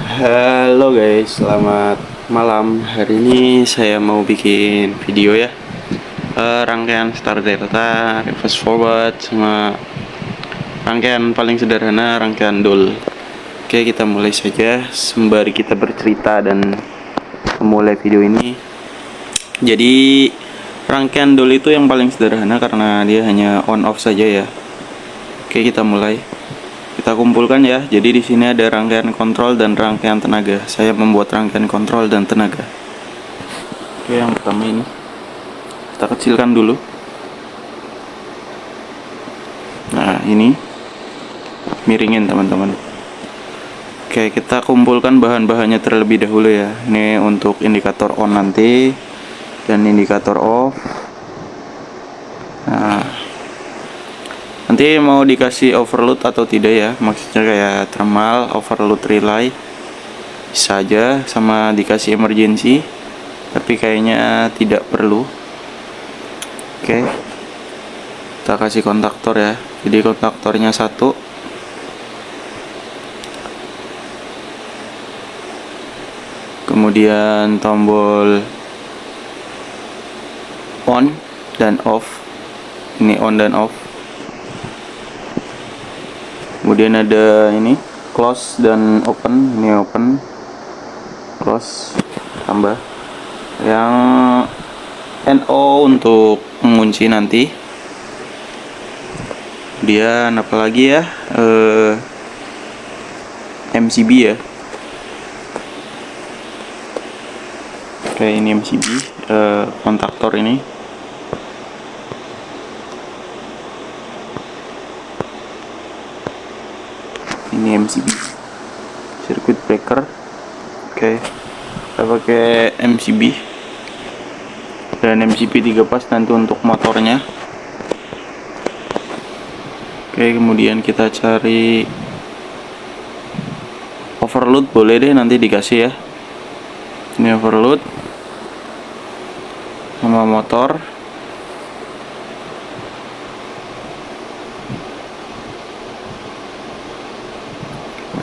Halo guys, selamat malam. Hari ini saya mau bikin video ya, rangkaian start delta, reverse forward, sama rangkaian paling sederhana, rangkaian dul. Oke, kita mulai saja sembari kita bercerita dan memulai video ini. Jadi rangkaian dul itu yang paling sederhana karena dia hanya on off saja ya. Oke, kita mulai. Kita kumpulkan ya. Jadi di sini ada rangkaian kontrol dan rangkaian tenaga. Saya membuat rangkaian kontrol dan tenaga. Oke, yang pertama ini kita kecilkan dulu. Nah, ini miringin teman-teman. Oke, kita kumpulkan bahan-bahannya terlebih dahulu ya. Ini untuk indikator on nanti dan indikator off. Nah, nanti mau dikasih overload atau tidak ya, maksudnya kayak thermal, overload relay bisa aja, sama dikasih emergency, tapi kayaknya tidak perlu. Oke, kita kasih kontaktor ya. Jadi kontaktornya satu, kemudian tombol on dan off. Ini on dan off. Kemudian ada ini close dan open. Ini open, close, tambah. Yang NO untuk mengunci nanti. Kemudian apalagi ya, MCB ya. Oke, ini MCB, kontaktor ini. Ini MCB, circuit breaker. Oke, kita pakai MCB dan MCB 3 pas nanti untuk motornya. Oke, kemudian kita cari overload, boleh deh nanti dikasih ya. Ini overload sama motor.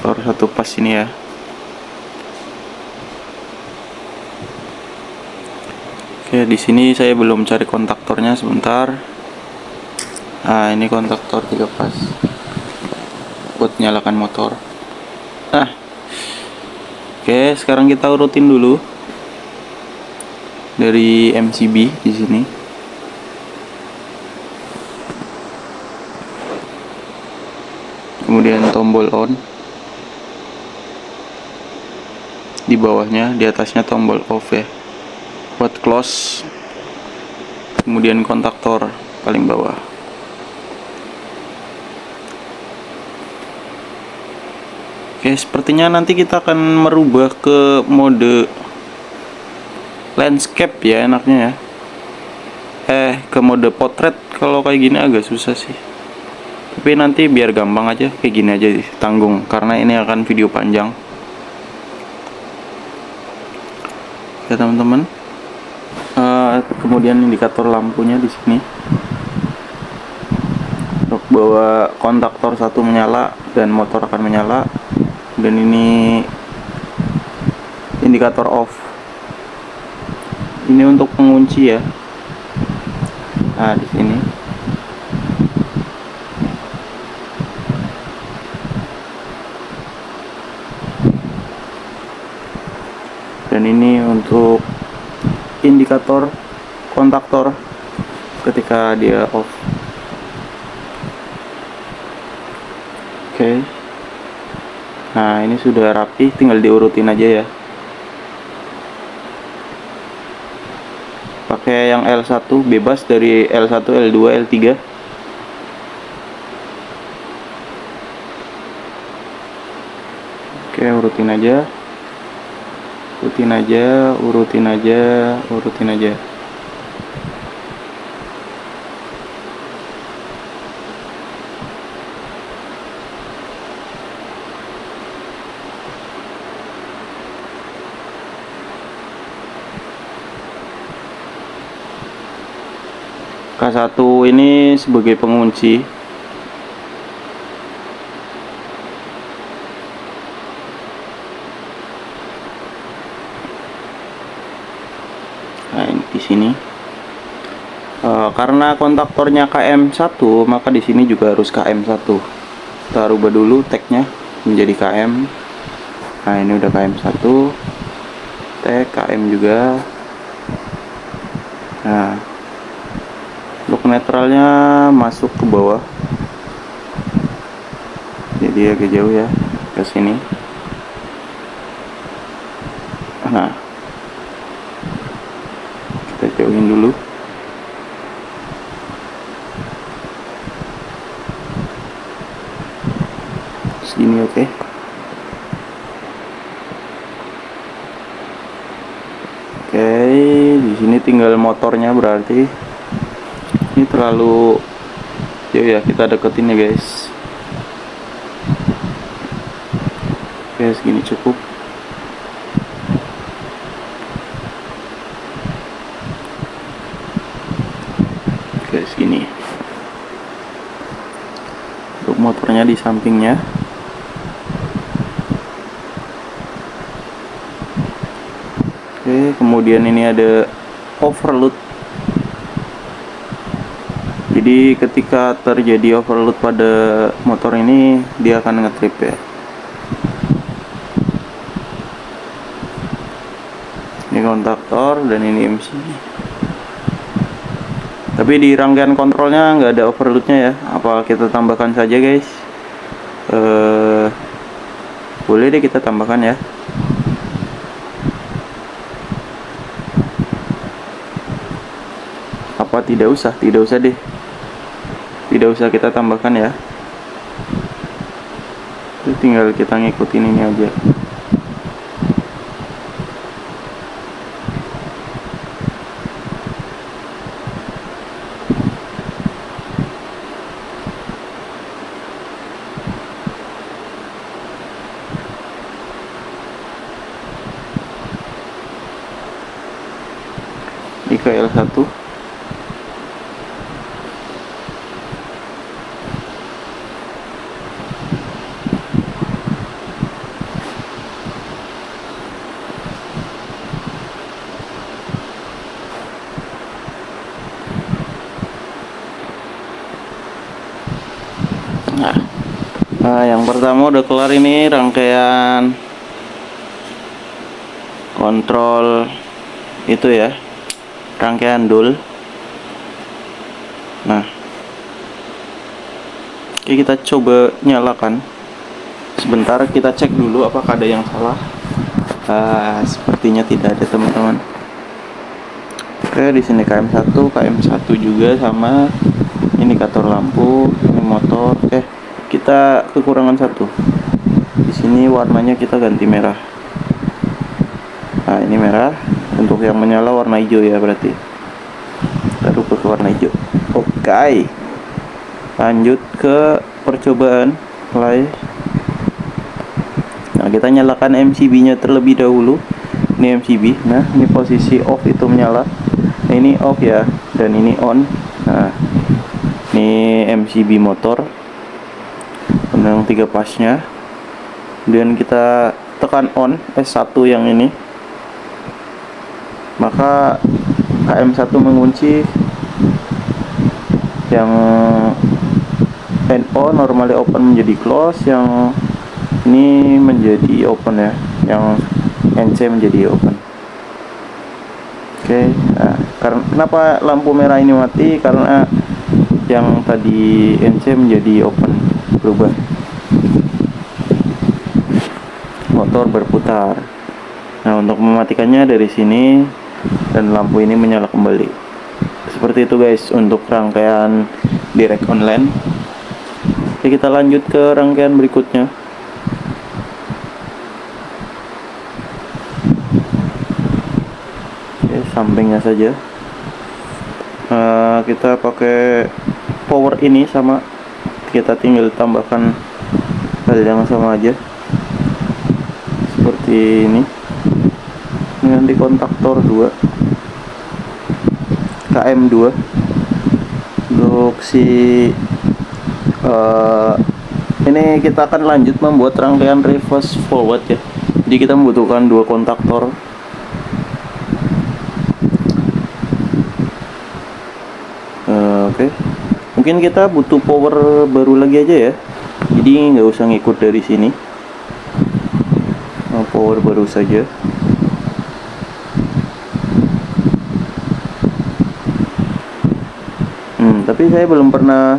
Motor satu pas ini ya. Oke, di sini saya belum cari kontaktornya, sebentar. Nah, ini kontaktor 3 pas buat nyalakan motor. Nah, oke, sekarang kita urutin dulu dari MCB di sini. Kemudian tombol on. Di bawahnya, di atasnya tombol off ya. Buat close. Kemudian kontaktor paling bawah. Oke, sepertinya nanti kita akan merubah ke mode landscape ya, enaknya ya. Ke mode portrait. Kalau kayak gini agak susah sih. Tapi nanti biar gampang aja, kayak gini aja tanggung, karena ini akan video panjang. Ya teman-teman. Kemudian indikator lampunya di sini. Untuk bahwa kontaktor satu menyala dan motor akan menyala. Dan ini indikator off. Ini untuk pengunci ya. Nah, di sini. Dan ini untuk indikator kontaktor ketika dia off. Oke. Nah, ini sudah rapi, tinggal diurutin aja ya. Pakai yang L1, bebas dari L1, L2, L3. Oke, urutin aja. Urutin aja, urutin aja, urutin aja. K1 ini sebagai pengunci. sini. Karena kontaktornya KM1, maka di sini juga harus KM1. Kita rubah dulu tagnya menjadi KM. Nah, ini udah KM1. Tag KM juga. Nah, untuk netralnya masuk ke bawah. Jadi agak jauh ya, ke sini. Nah, kita jauhin dulu. Segini oke. Oke, di sini tinggal motornya, berarti ini terlalu jauh ya, kita deketin ya guys. Oke, segini cukup. Oke, segini. Untuk motornya di sampingnya. Oke, kemudian ini ada overload. Jadi ketika terjadi overload pada motor ini, dia akan ngetrip ya. Ini kontaktor dan ini MCB. Tapi di rangkaian kontrolnya nggak ada overloadnya ya. Apa kita tambahkan saja guys? Boleh deh kita tambahkan ya. Apa tidak usah? Tidak usah deh. Tidak usah kita tambahkan ya. Itu tinggal kita ngikutin ini aja. IKL1. Nah, yang pertama udah kelar ini rangkaian kontrol itu ya, rangkaian dul. Nah, oke, kita coba nyalakan. Sebentar kita cek dulu apakah ada yang salah. Sepertinya tidak ada teman-teman. Oke, di sini KM1 juga sama. Indikator lampu, ini motor. Kita kekurangan satu. Di sini warnanya kita ganti merah. Nah, ini merah. Untuk yang menyala warna hijau ya berarti. Kita rubah ke warna hijau. Oke. Lanjut ke percobaan play. Nah, kita nyalakan MCB-nya terlebih dahulu. Ini MCB. Nah, ini posisi off itu menyala. Nah, ini off ya, dan ini on. Nah, ini MCB motor. Yang 3 pasnya. Kemudian kita tekan on S1 yang ini. Maka KM1 mengunci. Yang NO normally open menjadi close, yang ini menjadi open ya, yang NC menjadi open. Oke, nah, kenapa lampu merah ini mati? Karena yang tadi NC menjadi open, berubah. Motor berputar. Nah, untuk mematikannya dari sini, dan lampu ini menyala kembali. Seperti itu guys untuk rangkaian direct online. Oke, kita lanjut ke rangkaian berikutnya. Oke, sampingnya saja. Kita pakai power ini sama. Kita tinggal tambahkan hal yang sama aja. Seperti ini. Dengan di kontaktor 2 KM2 untuk si ini kita akan lanjut membuat rangkaian reverse forward ya. Jadi kita membutuhkan 2 kontaktor. Oke. Mungkin kita butuh power baru lagi aja ya. Jadi nggak usah ngikut dari sini. Power baru saja. Tapi saya belum pernah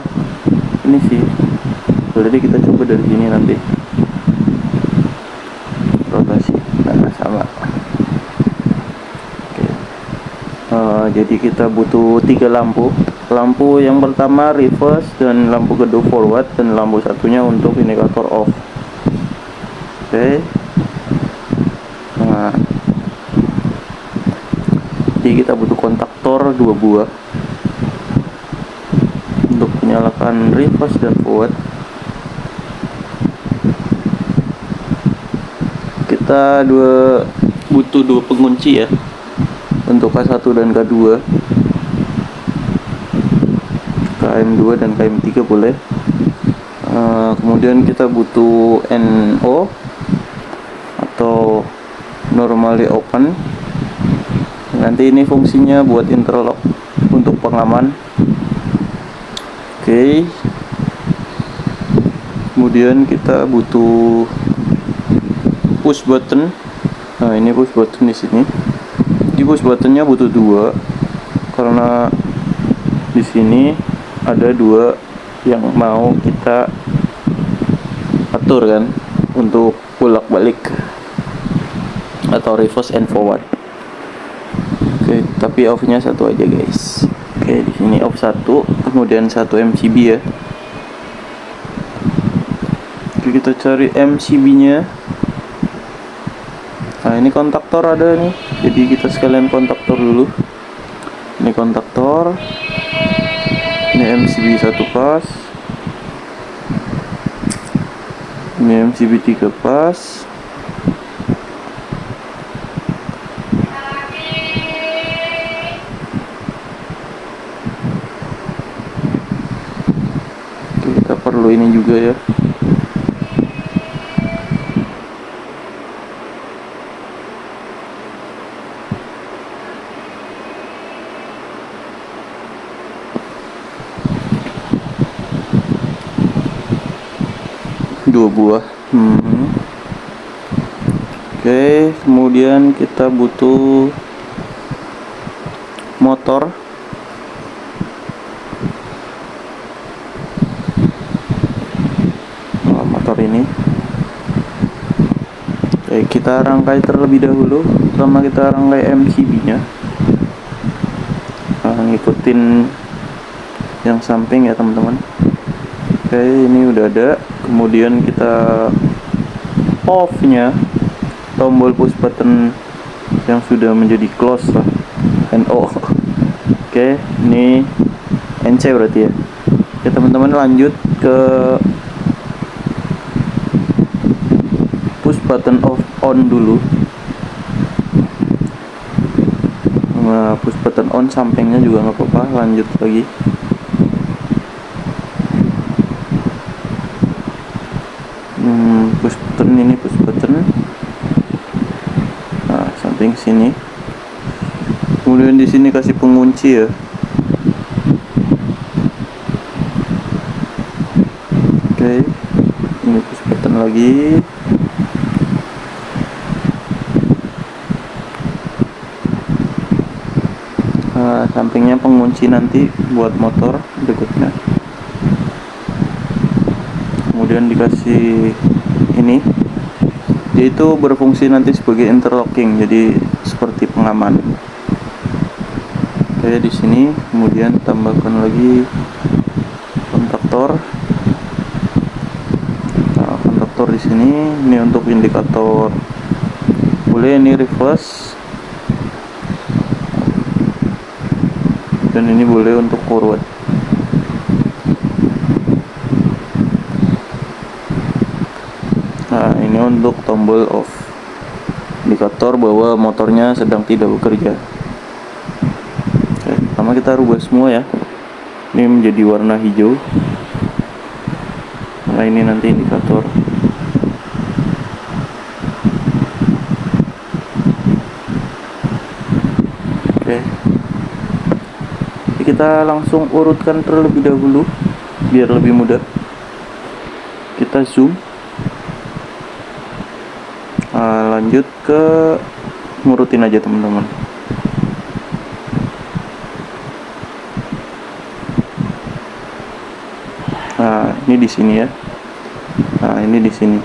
ini sih. Jadi kita coba dari sini nanti. Rotasi. Nah, sama. Oke. Jadi kita butuh 3 lampu. Lampu yang pertama reverse, dan lampu kedua forward, dan lampu satunya untuk indikator off. Oke. Nah, jadi kita butuh kontaktor 2 buah untuk menyalakan reverse dan forward. Kita butuh 2 pengunci ya untuk K1 dan K2, KM2 dan KM3 boleh. Kemudian kita butuh NO atau normally open. Nanti ini fungsinya buat interlock untuk pengaman. Oke. Kemudian kita butuh push button. Nah, ini push button di sini. Di push buttonnya butuh 2 karena di sini ada 2 yang mau kita atur kan untuk bolak-balik atau reverse and forward. Oke, tapi off-nya 1 aja guys. Oke, di sini off 1, kemudian 1 MCB ya. Oke, kita cari MCB-nya. Nah, ini kontaktor ada nih. Jadi kita sekalian kontaktor dulu. Ini kontaktor. Ini MCB 1 pas. Ini MCB 3 pas. Oke, kita perlu ini juga ya. Dua buah. Oke, kemudian kita butuh motor. Motor ini. Oke, kita rangkai terlebih dahulu. Pertama kita rangkai MCB-nya. Ngikutin yang samping ya teman-teman. Oke, ini udah ada. Kemudian kita off-nya tombol push button yang sudah menjadi close lah, NO. Oke, ini NC berarti ya. Oke teman-teman, lanjut ke push button off on dulu. Nah, push button on sampingnya juga nggak apa-apa. Lanjut lagi. Push button, ini push button. Nah, samping sini. Kemudian di sini kasih pengunci ya. Oke, ini push button lagi. Nah, sampingnya pengunci nanti buat motor dekatnya. Kemudian dikasih ini, dia itu berfungsi nanti sebagai interlocking, jadi seperti pengaman. Kayak di sini. Kemudian tambahkan lagi kontaktor. Nah, kontaktor di sini, ini untuk indikator. Boleh ini reverse, dan ini boleh untuk forward. Nah, ini untuk tombol off, indikator bahwa motornya sedang tidak bekerja. Oke, pertama kita rubah semua ya. Ini menjadi warna hijau. Nah, ini nanti indikator. Oke. Jadi kita langsung urutkan terlebih dahulu biar lebih mudah. Kita zoom. Lanjut ke ngurutin aja teman-teman. Nah, ini di sini ya. Nah, ini di sini.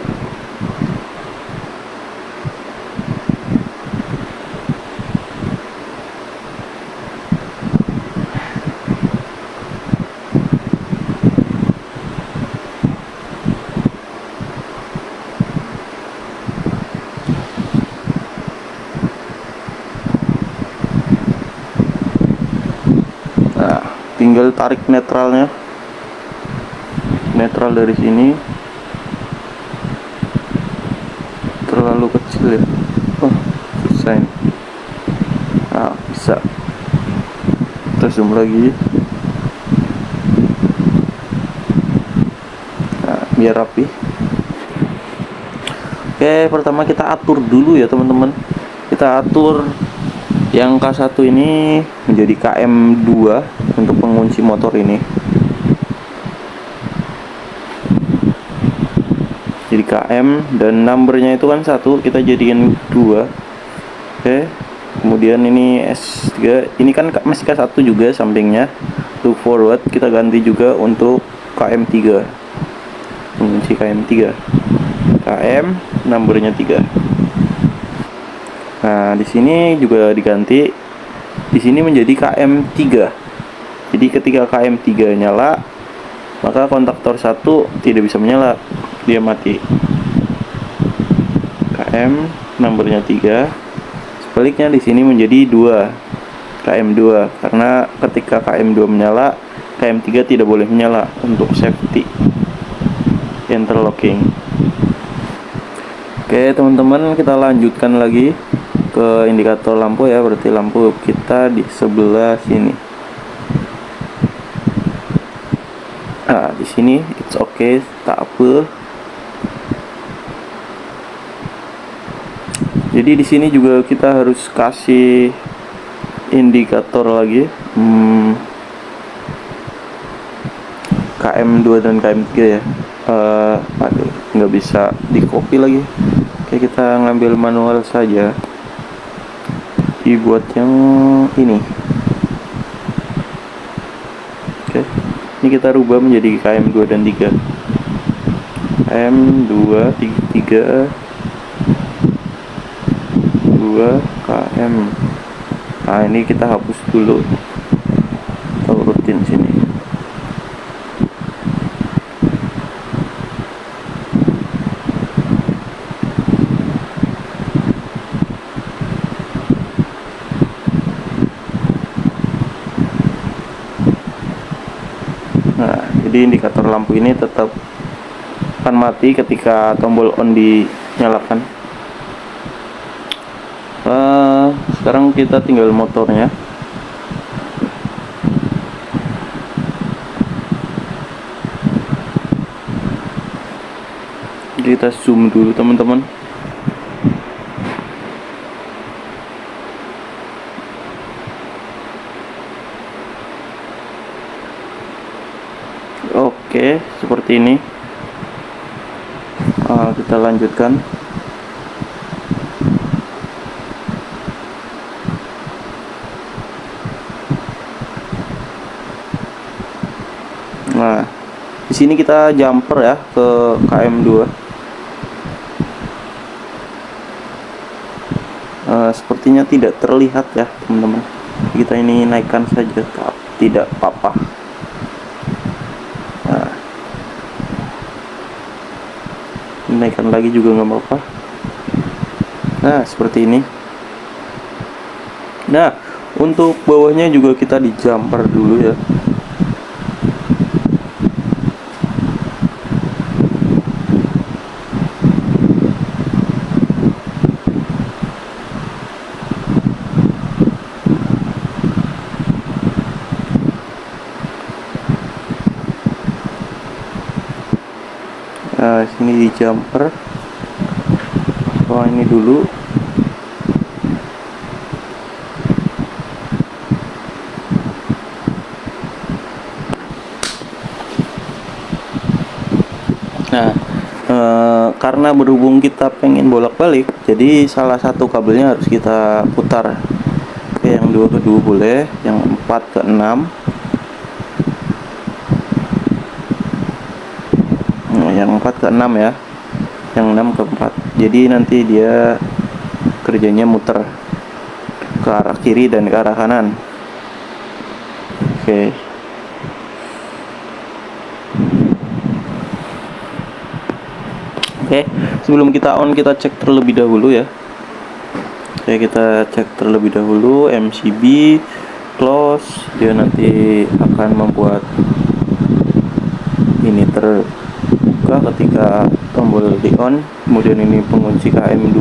Nah, tinggal tarik netralnya. Netral dari sini terlalu kecil ya. Oh, susah ini. Nah, bisa. Kita zoom lagi. Nah, biar rapi. Oke, pertama kita atur dulu ya teman-teman. Kita atur yang K1 ini menjadi KM2 untuk pengunci motor ini. Jadi KM dan numbernya itu kan 1, kita jadiin 2. Oke. Kemudian ini S3, ini kan masih K1 juga sampingnya. Look forward kita ganti juga untuk KM3. Pengunci KM3. KM numbernya 3. Nah, di sini juga diganti. Di sini menjadi KM3. Jadi ketika KM3 nyala, maka kontaktor 1 tidak bisa menyala, dia mati. KM nomornya 3. Sebaliknya di sini menjadi 2. KM2 karena ketika KM2 menyala, KM3 tidak boleh menyala untuk safety interlocking. Oke, teman-teman, kita lanjutkan lagi ke indikator lampu ya, berarti lampu kita di sebelah sini. Nah, di sini it's okay, tak apa. Jadi di sini juga kita harus kasih indikator lagi, KM2 dan KM3 ya. Aduh, nggak bisa di copy lagi. Oke, kita ngambil manual saja. Dibuat yang ini. Oke, ini kita rubah menjadi KM2 dan 3. KM2 3 2 KM. Nah, ini kita hapus dulu. Kita urutin sini. Nah, jadi indikator lampu ini tetap akan mati ketika tombol on dinyalakan. Sekarang kita tinggal motornya. Kita zoom dulu teman-teman. Oke, seperti ini. Kita lanjutkan. Nah, di sini kita jumper ya ke KM2. Sepertinya tidak terlihat ya teman-teman. Kita ini naikkan saja, tidak apa-apa. Nah, naikkan lagi juga nggak apa-apa. Nah, seperti ini. Nah, untuk bawahnya juga kita di jumper dulu ya. Nah, sini di jumper. Ini dulu. karena berhubung kita pengen bolak-balik, jadi salah satu kabelnya harus kita putar. Oke, yang 2 ke 2 boleh, yang 4 ke 6. Nah, yang 4 ke 6 ya, yang 6 ke 4. Jadi nanti dia kerjanya muter ke arah kiri dan ke arah kanan. Oke. Oke, sebelum kita on, kita cek terlebih dahulu ya. Oke, kita cek terlebih dahulu MCB close. Dia nanti akan membuat ini terbuka ketika tombol di on. Kemudian ini pengunci KM2.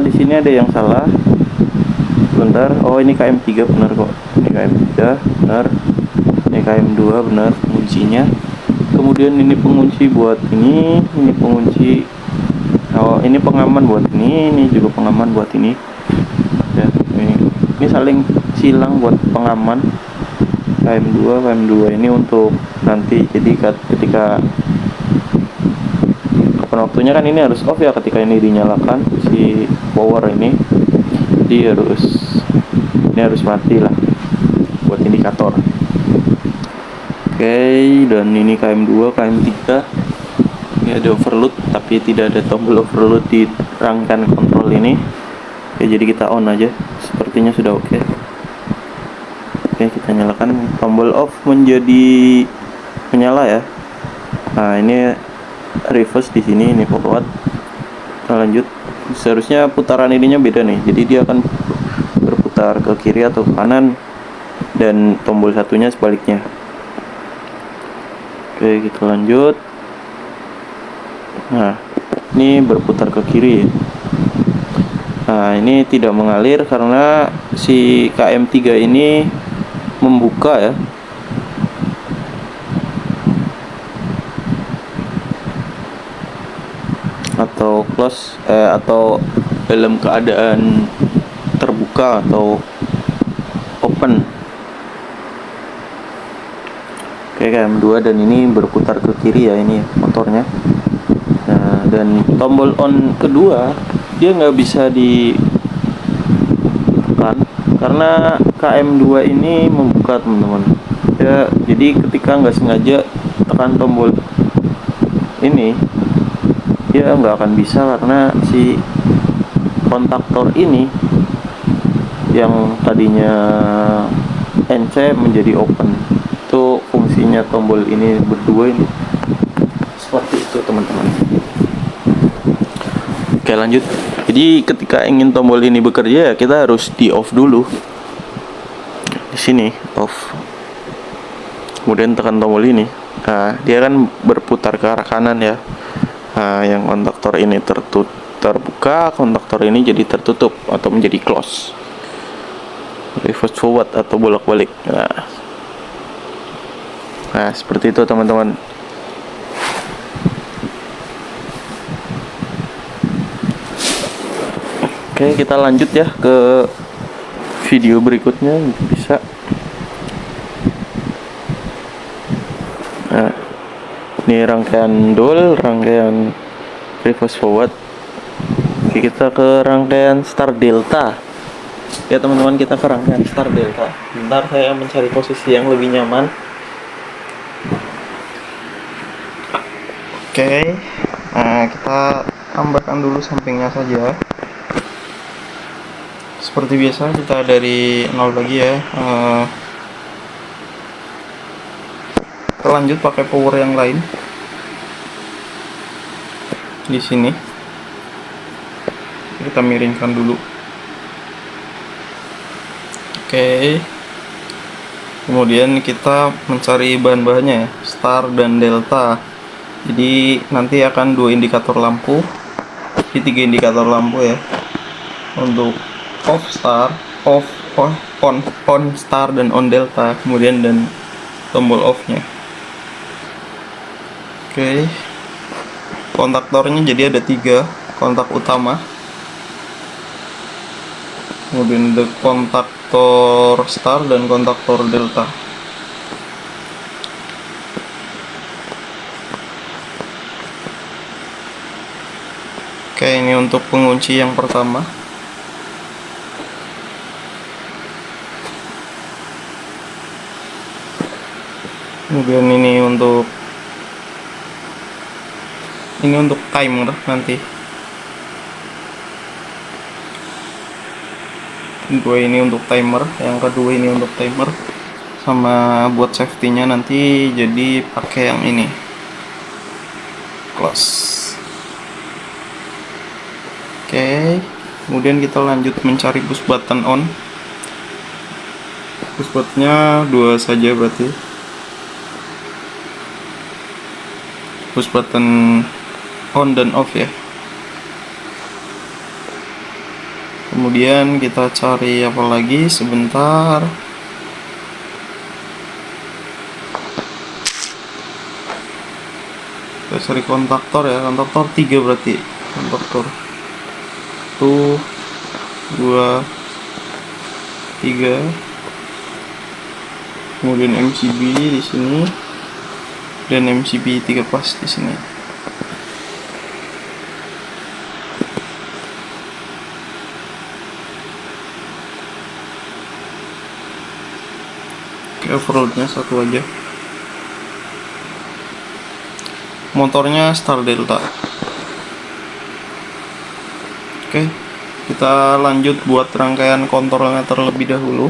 Di sini ada yang salah. Bentar. Oh, ini KM3 benar kok. Ini KM3 benar. Ini KM2 benar penguncinya. Kemudian ini pengunci buat ini pengunci. Oh, ini pengaman buat ini juga pengaman buat ini. Ya, ini saling silang buat pengaman. KM2 ini untuk nanti, jadi ketika kapan waktunya kan ini harus off ya, ketika ini dinyalakan si power ini, jadi ini harus mati lah buat indikator. Oke, dan ini KM2, KM3. Ini ada overload, tapi tidak ada tombol overload di rangkaian kontrol ini. Oke, jadi kita on aja. Sepertinya sudah oke. Oke, kita nyalakan. Tombol off menjadi menyala ya. Nah, ini reverse di sini, ini forward. Kita lanjut. Seharusnya putaran ininya beda nih. Jadi dia akan berputar ke kiri atau ke kanan, dan tombol satunya sebaliknya. Oke, kita lanjut. Nah, ini berputar ke kiri. Nah, ini tidak mengalir karena si KM3 ini membuka ya. Atau close, atau dalam keadaan terbuka atau open. Oke, KM2, dan ini berputar ke kiri ya, ini motornya. Nah, dan tombol on kedua dia nggak bisa ditekan karena KM2 ini membuka, teman-teman ya. Jadi ketika nggak sengaja tekan tombol ini, dia nggak akan bisa karena si kontaktor ini yang tadinya NC menjadi open. Itu fungsinya tombol ini berdua ini seperti itu, teman-teman. Oke, lanjut. Jadi ketika ingin tombol ini bekerja ya, kita harus di off dulu. Di sini off. Kemudian tekan tombol ini. Nah, dia kan berputar ke arah kanan ya. Nah, yang kontaktor ini terbuka, kontaktor ini jadi tertutup atau menjadi close. Reverse forward atau bolak-balik. Nah, seperti itu, teman-teman. Oke, kita lanjut ya ke video berikutnya, bisa. Nah, ini rangkaian rangkaian reverse forward. Oke, kita ke rangkaian start delta. Ya, teman-teman, kita ke rangkaian start delta. Bentar, saya mencari posisi yang lebih nyaman. Oke, nah kita tambahkan dulu sampingnya saja. Seperti biasa, kita dari 0 lagi ya. Kita lanjut pakai power yang lain. Di sini kita miringkan dulu. Oke. Kemudian kita mencari bahan-bahannya ya, star dan delta. Jadi nanti akan 2 indikator lampu, di 3 indikator lampu ya, untuk off star, on star dan on delta, kemudian dan tombol off nya. Oke, kontaktornya jadi ada 3 kontak utama, kemudian ada kontaktor star dan kontaktor delta. Oke, ini untuk pengunci yang pertama. Kemudian ini untuk timer nanti. Dua ini untuk timer, yang kedua ini untuk timer, sama buat safety-nya nanti jadi pakai yang ini, close. Oke, kemudian kita lanjut mencari push button on. Push buttonnya 2 saja berarti. Push button on dan off ya. Kemudian kita cari apa lagi sebentar. Kita cari kontaktor ya, kontaktor 3 berarti. Kontaktor 1, 2, 3. Kemudian MCB di sini dan MCB 3 pas di sini. Overloadnya 1 aja. Motornya Star Delta. Oke, kita lanjut buat rangkaian kontrolnya terlebih dahulu.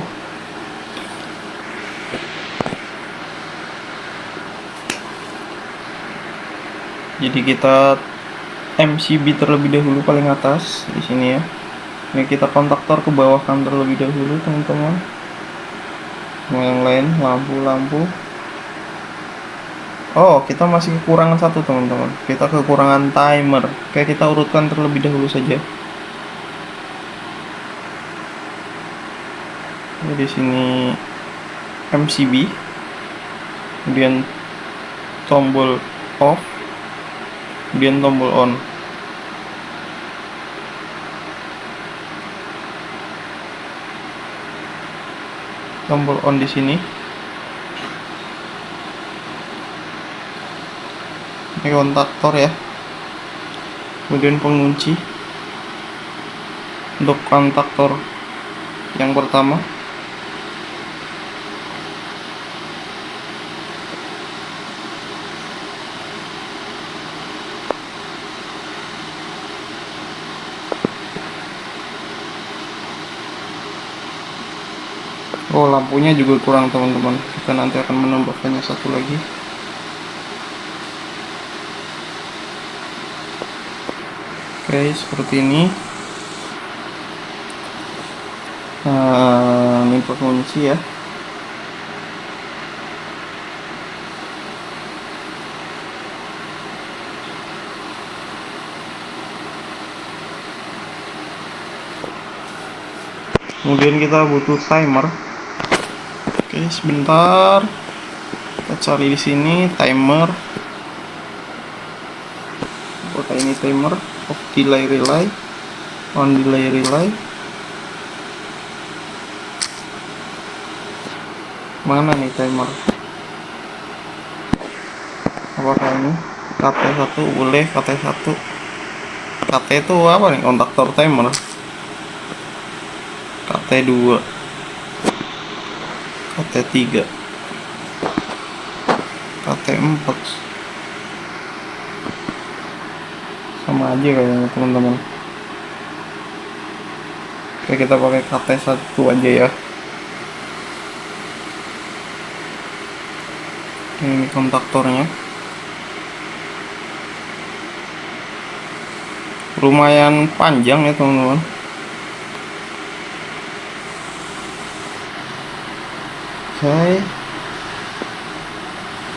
Jadi kita MCB terlebih dahulu paling atas di sini ya. Ini kita kontaktor ke bawah kan terlebih dahulu teman-teman. Yang lain lampu. Oh, kita masih kekurangan satu teman-teman. Kita kekurangan timer. Oke, kita urutkan terlebih dahulu saja. Ini di sini MCB, kemudian tombol off, kemudian tombol on. Tombol on di sini. Ini kontaktor ya. Kemudian pengunci. Untuk kontaktor yang pertama. Oh, lampunya juga kurang teman-teman. Kita nanti akan menambahkannya satu lagi. Oke, seperti ini. Ini pengunci ya. Kemudian kita butuh timer. Oke, sebentar. Kita cari di sini timer. Apakah ini timer? Off delay relay, on delay relay. Mana nih timer? Apakah ini? KT1 boleh, KT1. KT itu apa nih? Kontaktor timer. KT2, KT3, KT4. Sama aja kayaknya teman-teman. Oke, kita pakai KT1 aja ya. Ini kontaktornya. Lumayan panjang ya teman-teman. Oke.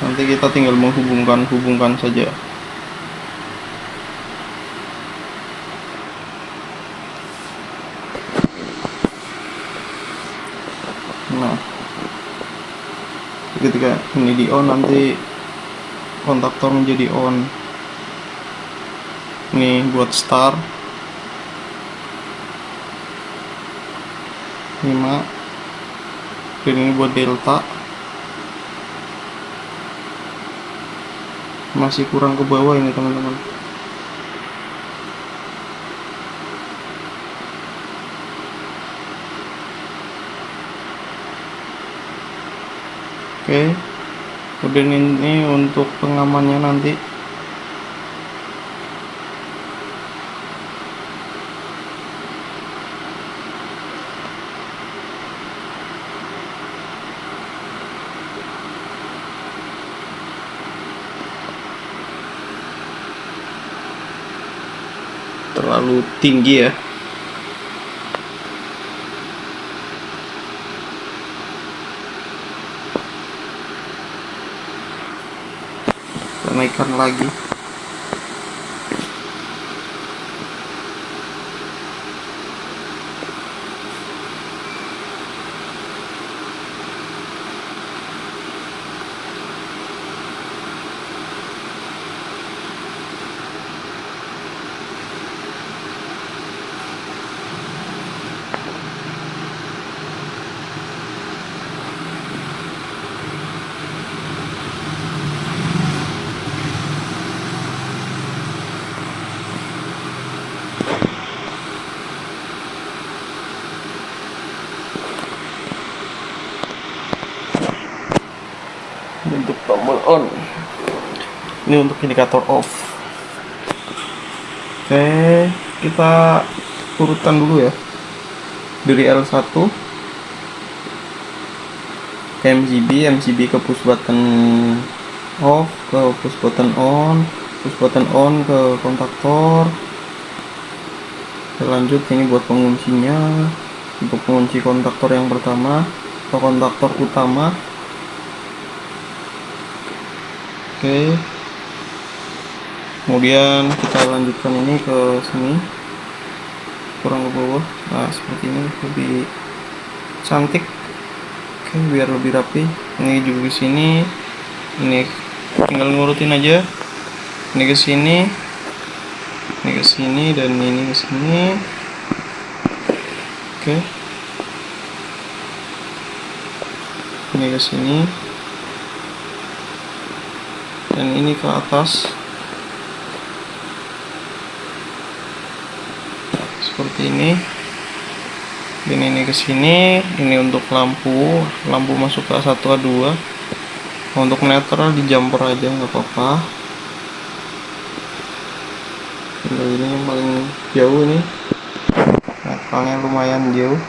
Nanti kita tinggal menghubungkan saja. Nah, ketika ini di on nanti kontaktor menjadi on. Ini buat star 5, dan ini buat delta. Masih kurang ke bawah ini teman-teman. Oke, kemudian ini untuk pengamannya nanti. Terlalu tinggi ya. Kita naikkan lagi. Untuk tombol on, ini untuk indikator off. Oke, kita urutan dulu ya, dari L1 ke MCB ke push button off, ke push button on ke kontaktor. Kita lanjut, ini buat penguncinya, untuk pengunci kontaktor yang pertama atau kontaktor utama. Oke, kemudian kita lanjutkan ini ke sini, kurang ke bawah. Nah, seperti ini lebih cantik. Oke, biar lebih rapi. Ini juga ke sini, ini tinggal ngurutin aja. Ini ke sini, dan ini ke sini. Oke, ini ke sini, dan ini ke atas seperti ini. Dan ini ke sini, ini untuk lampu masuk ke A1 A2. Untuk netral di jumper aja nggak apa-apa. Ini yang paling jauh nih, netralnya lumayan jauh.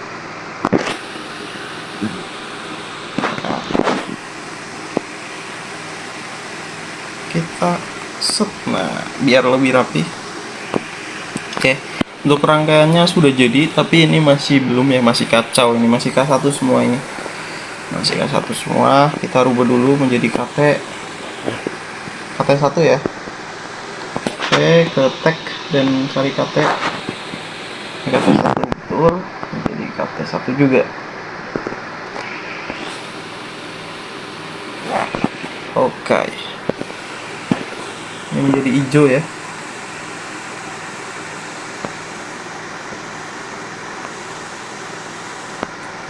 Kita set, nah biar lebih rapi. Oke, untuk rangkaiannya sudah jadi, tapi ini masih belum ya, masih kacau. Ini masih K1 semua, ini masih K1 semua. Kita rubah dulu menjadi KT1 ya. Oke, ke tag dan cari KT. KT1 betul, menjadi KT1 juga. Oke, ini menjadi hijau ya.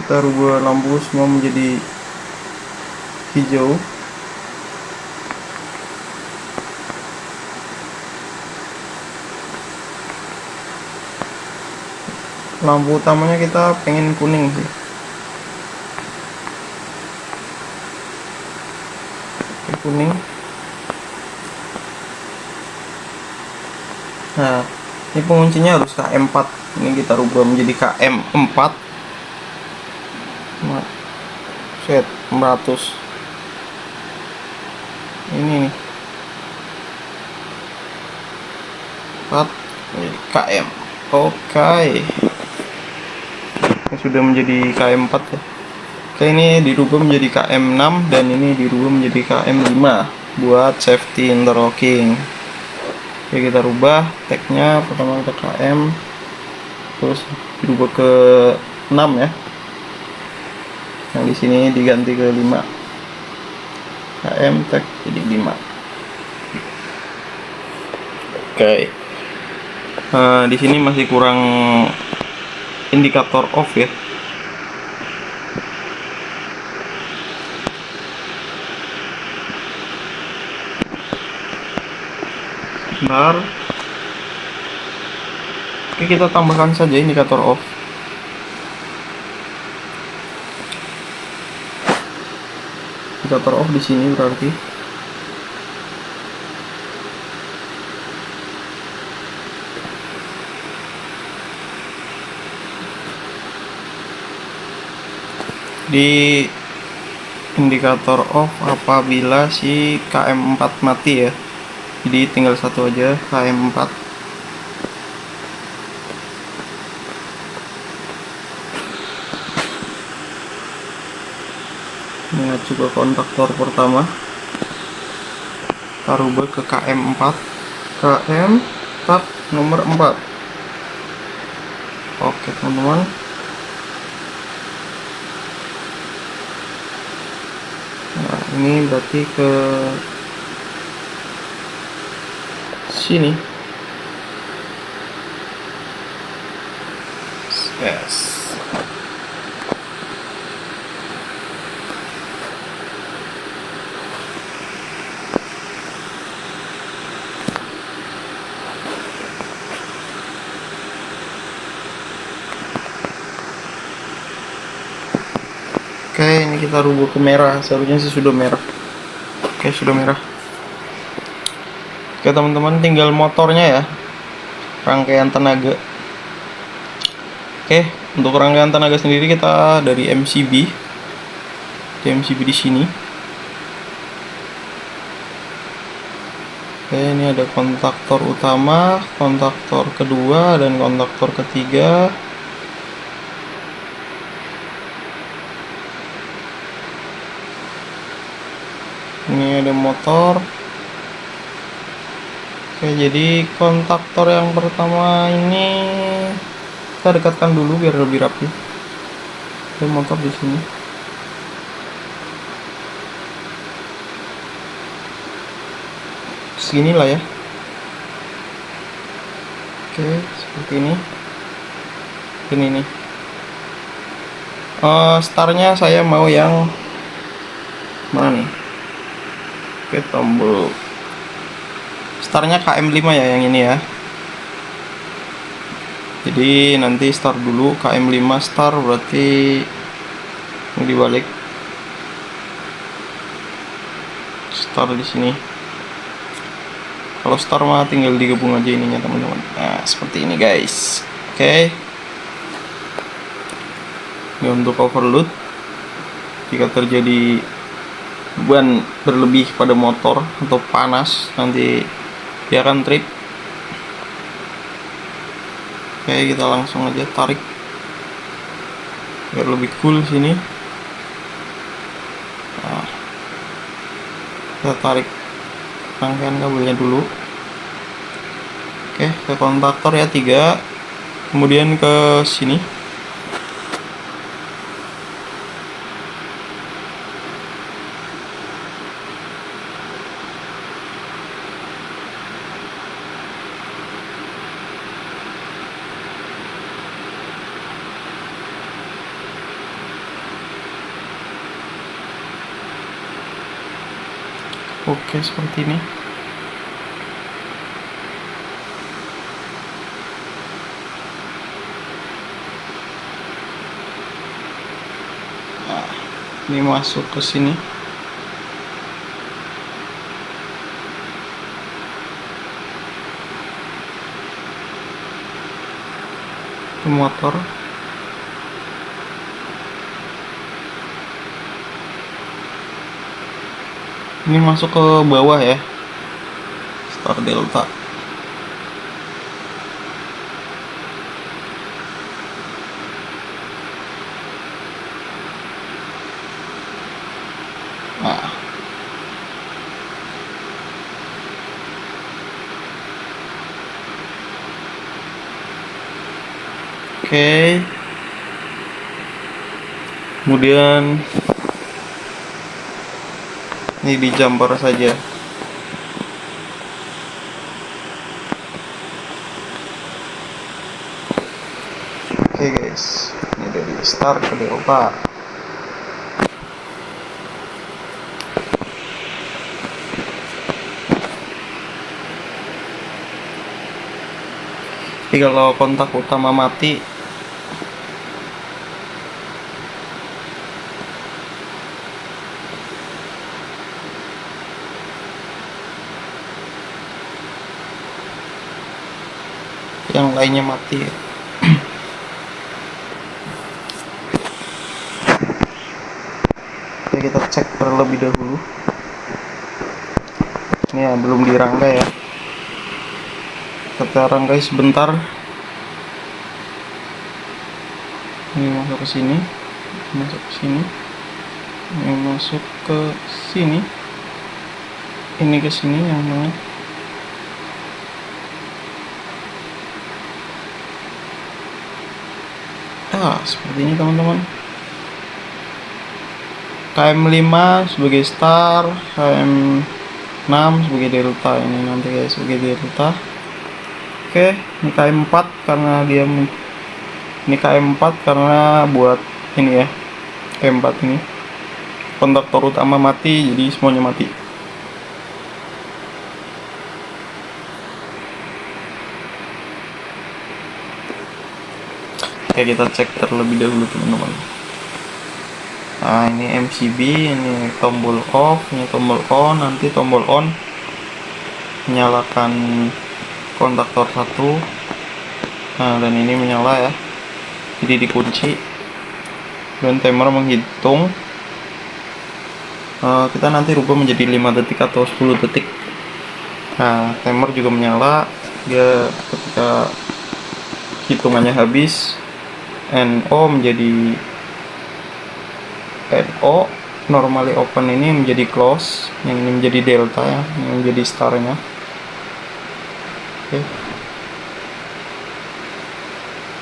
Kita rubah lampu semua menjadi hijau. Lampu utamanya kita pengen kuning sih. Oke, kuning. Nah, ini penguncinya harus KM4. Ini kita rubah menjadi KM4. Set 400. Ini nih. 4 KM. Oke. Ini sudah menjadi KM4 ya. Oke, ini dirubah menjadi KM6 dan ini dirubah menjadi KM5 buat safety interlocking. Oke, kita rubah tagnya, pertama ke KM, terus dirubah ke 6 ya. Yang di sini diganti ke 5. KM tag jadi 5. Oke. Di sini masih kurang indikator off ya. Bentar. Oke, kita tambahkan saja indikator off. indikator off di sini berarti. Di indikator off apabila si KM4 mati ya. Jadi tinggal satu aja, KM4. Mengacu ke kontaktor pertama, kita rubah ke KM4, KM4 nomor 4. Oke teman-teman, nah ini berarti ke sini. Yes. Oke, ini kita rubah ke merah. Seharusnya sih sudah merah. Oke, sudah merah. Oke teman-teman, tinggal motornya ya, rangkaian tenaga. Oke, untuk rangkaian tenaga sendiri kita dari MCB. Di MCB di sini. Oke, ini ada kontaktor utama, kontaktor kedua, dan kontaktor ketiga. Ini ada motor. Oke, jadi kontaktor yang pertama ini kita dekatkan dulu biar lebih rapi. Ada motor di sini. Segini lah ya. Oke, seperti ini. Ini nih. Startnya saya mau yang mana nih? Oke, tombol startnya KM5 ya, yang ini ya. Jadi nanti start dulu KM5 start, berarti ini dibalik. Start di sini. Kalau start mah tinggal digabung aja ininya teman-teman. Nah, seperti ini guys. Oke. Ini untuk overload. Jika terjadi beban berlebih pada motor atau panas, nanti dia akan trip. Oke, kita langsung aja tarik biar lebih cool sini. Nah, kita tarik rangkaian kabelnya dulu. Oke, ke kontaktor ya 3, kemudian ke sini. Oke, seperti ini. Nah, ini masuk ke sini. Ke motor. Ini masuk ke bawah ya, star delta. Nah, oke. Kemudian ini di jumper saja. Oke guys, ini dari start ke delta. Jadi kalau kontak utama mati, yang lainnya mati. Oke, kita cek terlebih dahulu. Ini ya, belum dirangkai ya. Kita rangkai sebentar. Ini masuk ke sini, masuk ke sini, ini masuk ke sini, ini ke sini yang mana? Seperti ini teman-teman. KM5 sebagai star, KM6 sebagai delta. Ini nanti guys sebagai delta. Oke, ini KM4 karena dia ini KM4 karena buat ini ya, KM4 ini kontaktor utama mati, jadi semuanya mati. Oke, kita cek terlebih dahulu teman-teman. Nah, ini MCB, ini tombol off, ini tombol on, nanti tombol on menyalakan kontaktor 1. Nah, dan ini menyala ya. Jadi dikunci. Dan timer menghitung. Kita nanti rubah menjadi 5 detik atau 10 detik. Nah, timer juga menyala. Dia ketika hitungannya habis, NO menjadi NO, normally open ini menjadi close, yang ini menjadi delta ya, yang menjadi starnya. Oke.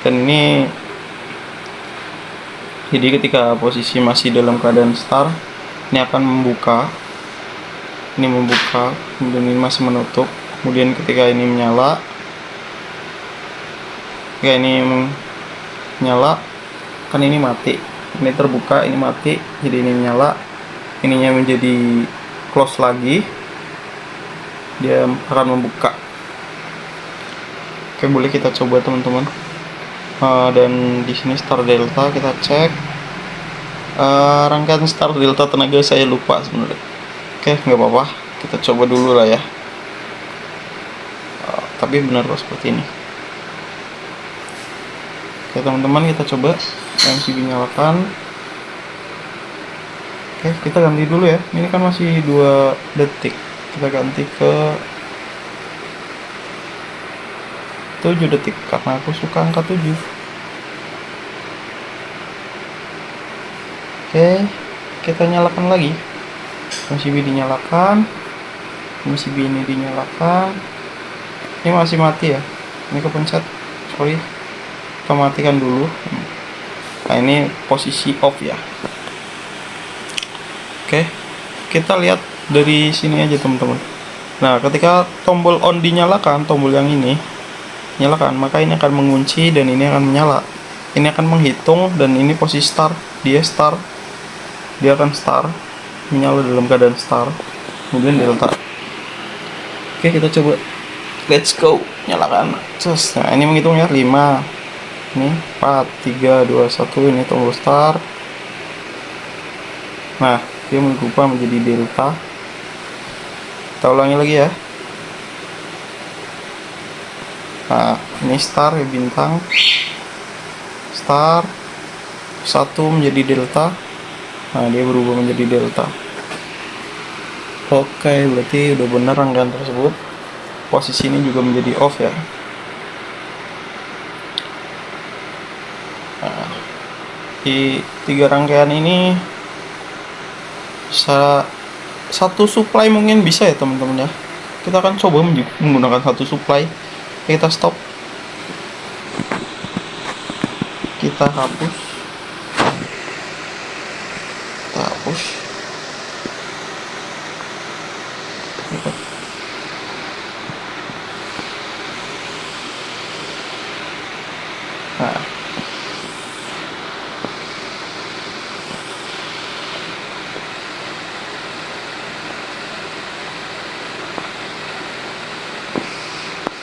Dan ini jadi ketika posisi masih dalam keadaan star, ini akan membuka, ini membuka, kemudian ini masih menutup, kemudian ketika ini menyala, ketika ini menyala, kan ini mati, ini terbuka, ini mati, jadi ini menyala, ininya menjadi close lagi, dia akan membuka. Oke, boleh kita coba teman-teman. Dan di sini star delta kita cek. Rangkaian star delta tenaga saya lupa sebenarnya. Oke, nggak apa-apa, kita coba dulu lah ya. Tapi benar kok seperti ini. Oke teman-teman, kita coba MCB nyalakan. Oke, kita ganti dulu ya. Ini kan masih 2 detik. Kita ganti ke 7 detik karena aku suka angka 7. Oke, kita nyalakan lagi. MCB dinyalakan. MCB ini dinyalakan. Ini masih mati ya. Ini kepencet. Sorry. Kita matikan dulu. Nah, ini posisi off ya. Oke, kita lihat dari sini aja teman-teman. Nah, ketika tombol on dinyalakan, tombol yang ini nyalakan, maka ini akan mengunci dan ini akan menyala. Ini akan menghitung dan ini posisi start. Dia start. Dia akan start, menyala dalam keadaan start. Kemudian delta. Oke, kita coba. Let's go. Nyalakan. Terus, nah ini menghitungnya 5. Ini 4, 3, 2, 1. Ini tombol start. Nah, dia berubah menjadi delta. Kita ulangi lagi ya. Nah, ini star ya, bintang. Star 1 menjadi delta. Nah, dia berubah menjadi delta. Oke, berarti udah benar rangkaian tersebut. Posisi ini juga menjadi off ya. Nah, di 3 rangkaian ini bisa satu supply mungkin bisa ya teman-teman ya. Kita akan coba menggunakan satu supply. Kita stop, kita hapus, nah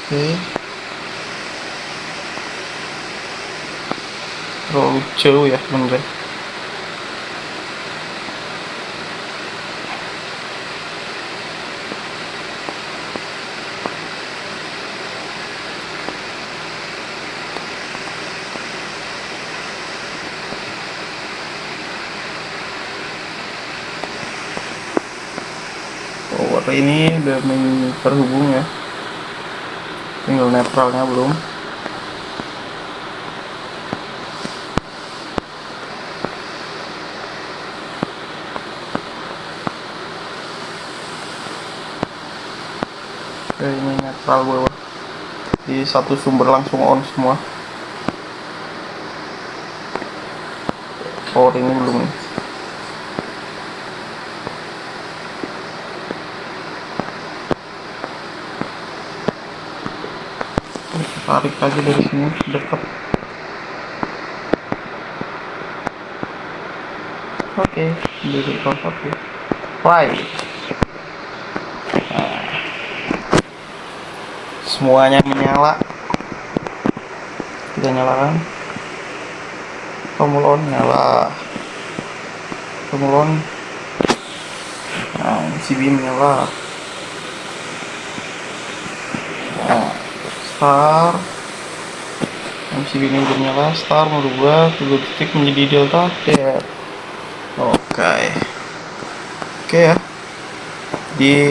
oke, terlalu jauh ya sebenarnya. baterai ini udah terhubung ya, tinggal netralnya belum. Oke, ini netral bawah, di satu sumber langsung on semua. Oh, ini belum nih. Tarik aja dari sini dekat. Oke, dari oke. Play. Nah, semuanya menyala. Kita nyalakan. Tombol on nyala. Tombol on. Nah, MCB menyala. Nah, start. MCB ini udah nyala. Start merubah 3 detik menjadi delta dead. Oke ya, di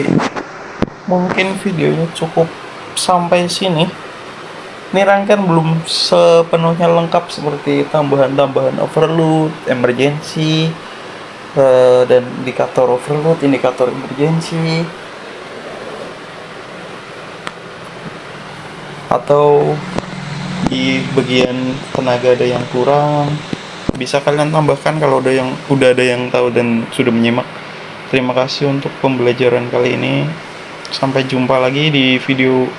mungkin videonya cukup sampai sini. Ini rangkaian belum sepenuhnya lengkap seperti tambahan-tambahan overload, emergency, dan indikator overload, indikator emergency, atau di bagian tenaga ada yang kurang. Bisa kalian tambahkan kalau udah ada yang tahu dan sudah menyimak. Terima kasih untuk pembelajaran kali ini. Sampai jumpa lagi di video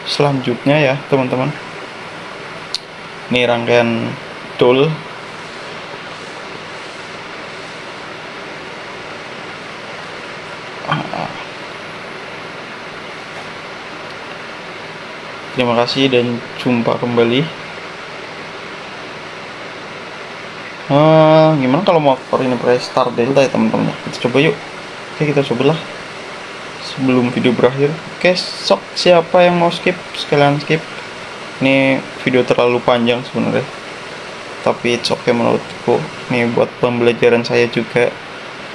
selanjutnya ya teman-teman. Ini rangkaian tool. Terima kasih dan jumpa kembali. Gimana kalau motor ini pakai start delta ya teman-teman? Kita coba yuk. Oke, kita cobalah sebelum video berakhir. Oke, sok siapa yang mau skip sekalian skip. Ini video terlalu panjang sebenarnya, tapi it's okay menurutku. Ini buat pembelajaran saya juga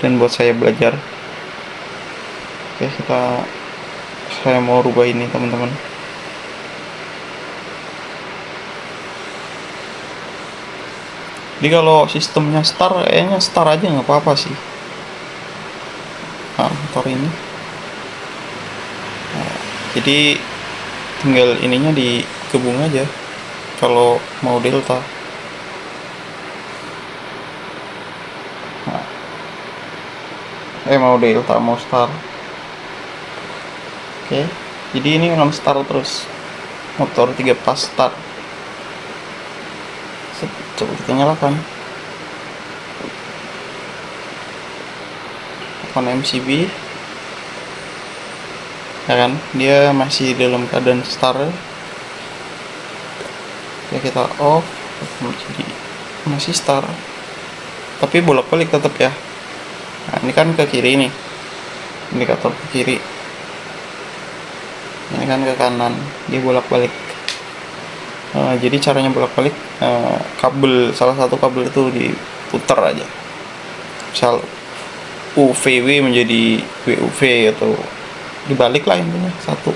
dan buat saya belajar. Oke, saya mau rubah ini teman-teman. Jadi kalau sistemnya start, kayaknya start aja nggak apa-apa sih. Nah, motor ini. Nah, jadi tinggal ininya digabung aja. Kalau mau delta. Nah, mau delta, mau start. Oke, jadi ini akan start terus. Motor 3 pas start. Coba kita nyalakan. On MCB, ya kan, dia masih dalam keadaan start. Ya kita off, jadi masih start, tapi bolak-balik tetap ya. Nah, ini kan ke kiri nih, indikator ke kiri, ini kan ke kanan, dia bolak-balik. Jadi caranya bolak-balik, kabel, salah satu kabel itu diputar aja, misal UVW menjadi WUV atau dibalik lah, intinya satu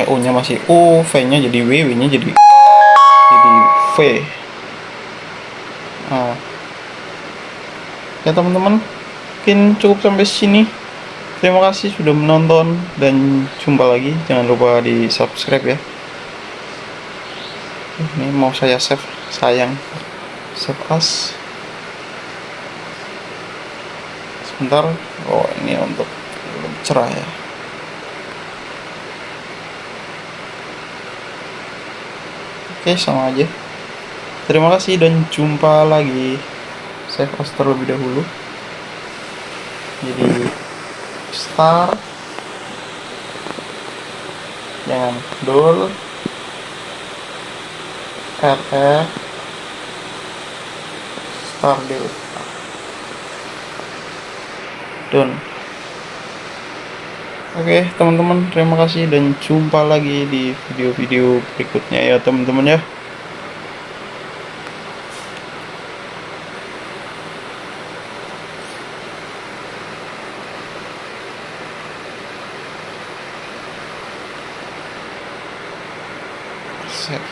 O nya masih U, V nya jadi W, W nya jadi V. Nah, ya teman-teman, mungkin cukup sampai sini. Terima kasih sudah menonton dan jumpa lagi. Jangan lupa di subscribe ya. Ini mau saya save, sayang. Save as. Sebentar. Oh, ini untuk cerah ya. Oke, sama aja. Terima kasih dan jumpa lagi. Save as terlebih dahulu. Jadi start, jangan dul, RF, start dulu, done. Oke teman-teman, terima kasih dan jumpa lagi di video-video berikutnya ya teman-teman ya. save.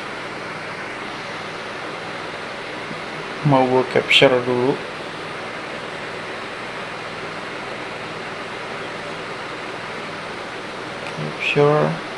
Mau gue capture dulu. Capture.